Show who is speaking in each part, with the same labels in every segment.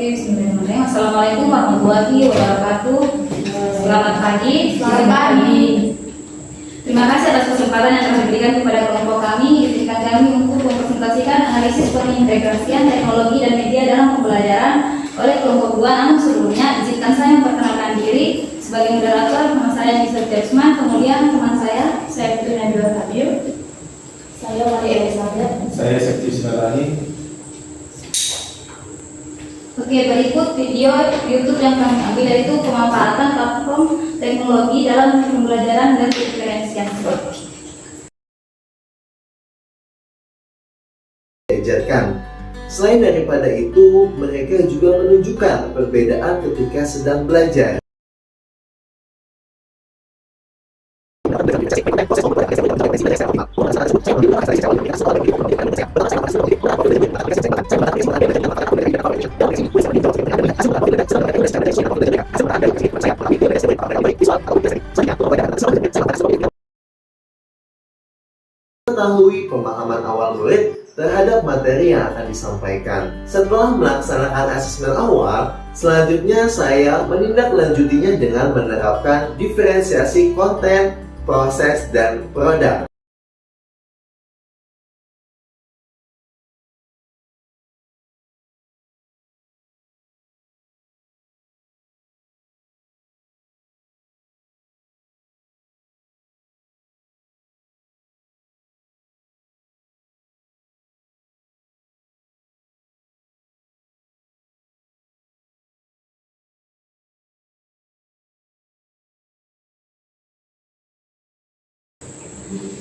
Speaker 1: Oke, bismillahirrahmanirrahim. Assalamualaikum warahmatullahi wabarakatuh. Selamat pagi.
Speaker 2: Selamat pagi.
Speaker 1: Terima kasih atas kesempatan yang telah diberikan kepada kelompok kami. Izinkan kami untuk mempresentasikan analisis pengintegrasian teknologi dan media dalam pembelajaran oleh kelompok 2. Namun sebelumnya, izinkan saya memperkenalkan diri sebagai moderator. Nama saya Nisa Jasman, kemudian teman saya Putri Nabila Habil, saya Maria Elizabeth,
Speaker 3: saya Sekti Sinarani.
Speaker 1: Oke, berikut video YouTube yang kami ambil yaitu pemanfaatan platform teknologi dalam pembelajaran dan diferensiasi.
Speaker 4: Diajarkan. Selain daripada itu, mereka juga menunjukkan perbedaan ketika sedang belajar. Mengetahui pemahaman awal murid terhadap materi yang akan disampaikan. Setelah melaksanakan asesmen awal, selanjutnya saya menindaklanjutinya dengan menerapkan diferensiasi konten, proses, dan produk.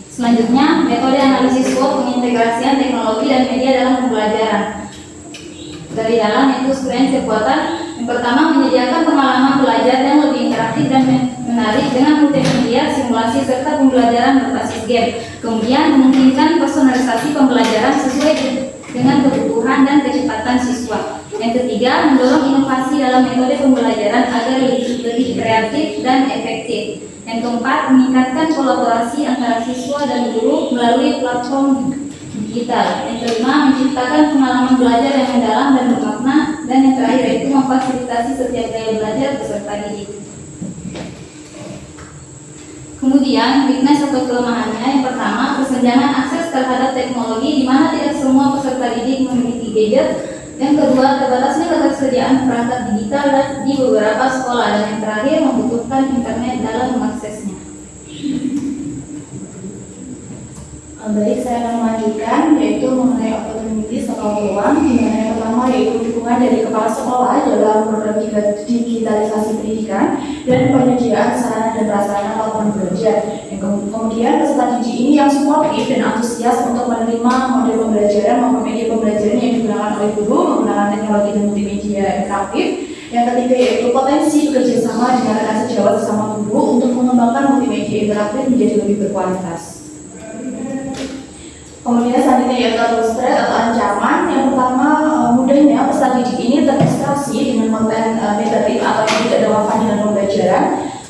Speaker 1: Selanjutnya, metode analisis SWOT pengintegrasian teknologi dan media dalam pembelajaran. Dari dalam yaitu strength kekuatan. Yang pertama, menyediakan pengalaman belajar yang lebih interaktif dan menarik dengan multimedia, simulasi serta pembelajaran berbasis game. Kemudian, memungkinkan personalisasi pembelajaran sesuai dengan kebutuhan dan kecepatan siswa. Yang ketiga, mendorong inovasi dalam metode pembelajaran agar lebih kreatif dan efektif. Yang keempat, meningkatkan kolaborasi antara siswa dan guru melalui platform digital. Yang kelima, menciptakan pengalaman belajar yang mendalam dan bermakna. Dan yang terakhir yaitu memfasilitasi setiap gaya belajar peserta didik. Kemudian, weakness atau kelemahannya yang pertama, kesenjangan akses terhadap teknologi di mana tidak semua peserta didik memiliki gadget. Yang kedua, terbatasnya ketersediaan perangkat digital di beberapa sekolah. Dan yang terakhir, membutuhkan internet dalam mengaksesnya.
Speaker 2: Baik, saya akan melanjutkan yaitu mengenai opportunities atau peluang. Yang pertama yaitu dukungan dari kepala sekolah dalam program digitalisasi pendidikan dan penyediaan sarana dan prasarana platform belajar. Kemudian peserta didik ini yang suportif dan antusias untuk menerima model pembelajaran maupun media pembelajaran yang digunakan oleh guru menggunakan teknologi dan multimedia interaktif. Yang ketiga yaitu potensi bekerjasama dengan rekan sejawat sesama guru untuk mengembangkan multimedia interaktif menjadi lebih berkualitas. Kemudian selanjutnya yaitu threat atau ancaman. Yang pertama, mudahnya peserta didik ini terdistraksi dengan konten negatif atau yang tidak relevan dengan pembelajaran.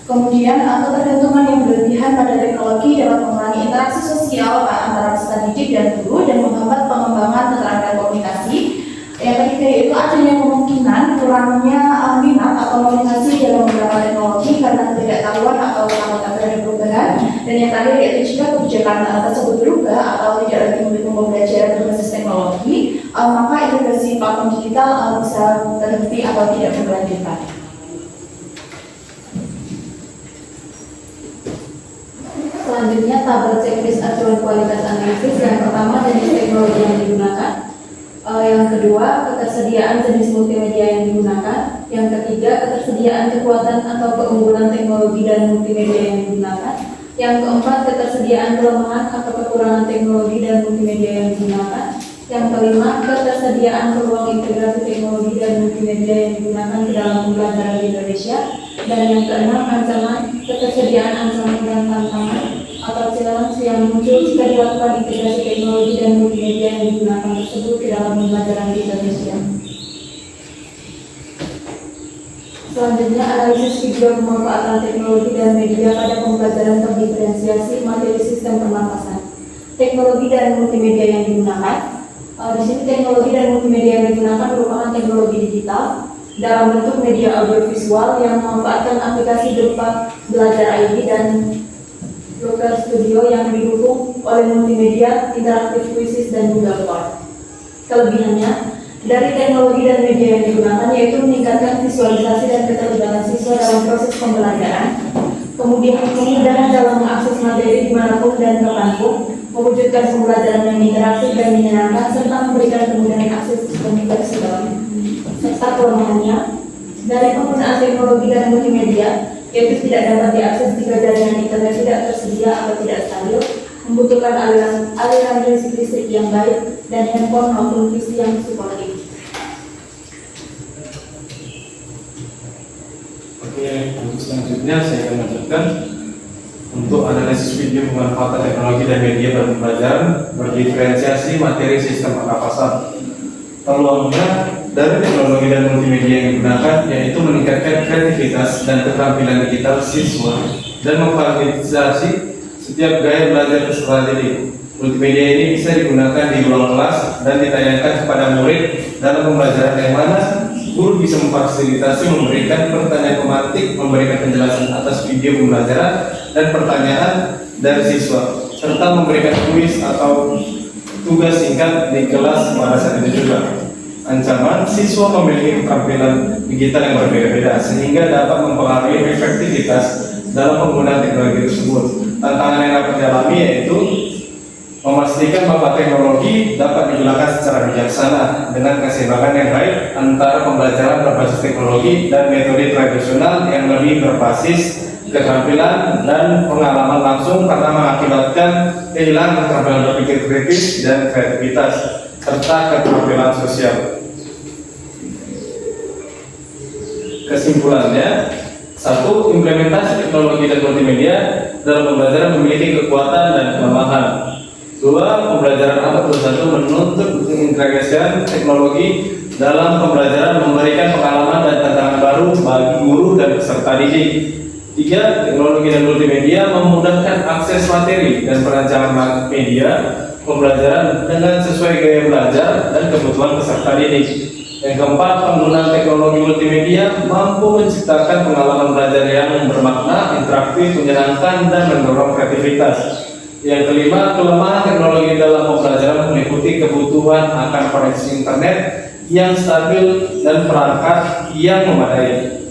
Speaker 2: Kemudian ketergantungan yang berlebihan pada teknologi dapat mengurangi interaksi sosial antara peserta didik dan guru dan menghambat pengembangan keterampilan komunikasi. Yang ketiga yaitu adanya kemungkinan kurangnya minat atau motivasi dalam beberapa teknologi karena ketidaktahuan atau takut terhadap perubahan. Dan yang terakhir yaitu jika kebijakan tersebut berubah atau tidak lagi mendukung pembelajaran berbasis teknologi, maka integrasi platform digital bisa terhenti atau tidak berkelanjutan.
Speaker 1: Selanjutnya, tabel checklist acuan kualitas analisis. Yang pertama, jenis teknologi yang digunakan. Yang kedua, ketersediaan jenis multimedia yang digunakan. Yang ketiga, ketersediaan kekuatan atau keunggulan teknologi dan multimedia yang digunakan. Yang keempat, ketersediaan kelemahan atau kekurangan teknologi dan multimedia yang digunakan. Yang kelima, ketersediaan peluang integrasi teknologi dan multimedia yang digunakan ke dalam pembelajaran di Indonesia. Dan yang keenam, ancaman, ketersediaan ancaman dan tantangan atau challenge yang muncul jika dilakukan integrasi teknologi dan multimedia yang digunakan tersebut ke dalam pembelajaran di Indonesia. Selanjutnya, analisis video pemanfaatan teknologi dan media pada pembelajaran terdiferensiasi materi sistem pernapasan. Teknologi dan multimedia yang digunakan.
Speaker 2: Di sini teknologi dan multimedia yang digunakan merupakan teknologi digital dalam bentuk media audiovisual yang memanfaatkan aplikasi berupa Belajar ID dan Local Studio yang didukung oleh multimedia, interaktif kuisis, dan juga Word. Kelebihannya, dari teknologi dan media yang digunakan yaitu meningkatkan visualisasi dan keterlibatan siswa dalam proses pembelajaran, kemudian kemudahan dalam mengakses materi dimanapun dan kapanpun, mewujudkan pembelajaran yang interaktif dan menyenangkan, serta memberikan kemudahan akses sistem fleksibel. Serta kelemahannya, dari penggunaan teknologi dan multimedia, yaitu tidak dapat diakses jika jaringan internet tidak tersedia atau tidak stabil, membutuhkan aliran listrik yang baik, dan handphone maupun PC yang suportif.
Speaker 3: Oke, untuk selanjutnya saya akan lanjutkan untuk analisis video pemanfaatan teknologi dan media dalam pembelajaran berdiferensiasi materi sistem pernapasan. Peluangnya dari teknologi dan multimedia yang digunakan yaitu meningkatkan kreativitas dan keterampilan digital siswa dan memfasilitasi setiap gaya belajar peserta didik. Multimedia ini bisa digunakan di ruang kelas dan ditayangkan kepada murid dalam pembelajaran yang mana guru bisa memfasilitasi memberikan pertanyaan tematik, memberikan penjelasan atas video pembelajaran dan pertanyaan dari siswa, serta memberikan kuis atau tugas singkat di kelas pada saat itu juga. Ancaman, siswa memiliki keterampilan digital yang berbeda-beda sehingga dapat mempengaruhi efektivitas dalam penggunaan teknologi tersebut. Tantangan yang dapat dialami yaitu memastikan bahwa teknologi dapat digunakan secara bijaksana dengan keseimbangan yang baik antara pembelajaran berbasis teknologi dan metode tradisional yang lebih berbasis keterampilan dan pengalaman langsung karena mengakibatkan kehilangan keterampilan berpikir kritis dan kreativitas serta keterampilan sosial. Kesimpulannya, satu, implementasi teknologi dan multimedia dalam pembelajaran memiliki kekuatan dan kelemahan. Dua, pembelajaran abad 21 menuntut mengintegrasikan teknologi dalam pembelajaran, memberikan pengalaman dan tantangan baru bagi guru dan peserta didik. Tiga, teknologi dan multimedia memudahkan akses materi dan perancangan media pembelajaran dengan sesuai gaya belajar dan kebutuhan peserta didik. Yang keempat, penggunaan teknologi multimedia mampu menciptakan pengalaman belajar yang bermakna, interaktif, menyenangkan, dan mendorong kreativitas. Yang kelima, kelemahan teknologi dalam pembelajaran meliputi kebutuhan akan koneksi internet yang stabil dan perangkat yang memadai.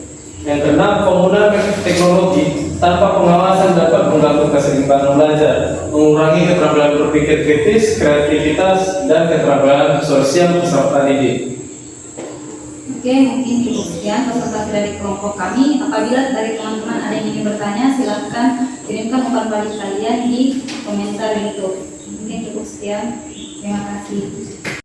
Speaker 3: Yang keenam, penggunaan teknologi tanpa pengawasan dapat mengganggu keseimbangan belajar, mengurangi keterampilan berpikir kritis, kreativitas, dan keterampilan sosial peserta didik.
Speaker 1: Oke, mungkin cukup sekian presentasi dari kelompok kami. Apabila dari teman-teman ada yang ingin bertanya, silakan kirimkan umpan balik kalian di komentar YouTube. Mungkin cukup sekian. Terima kasih.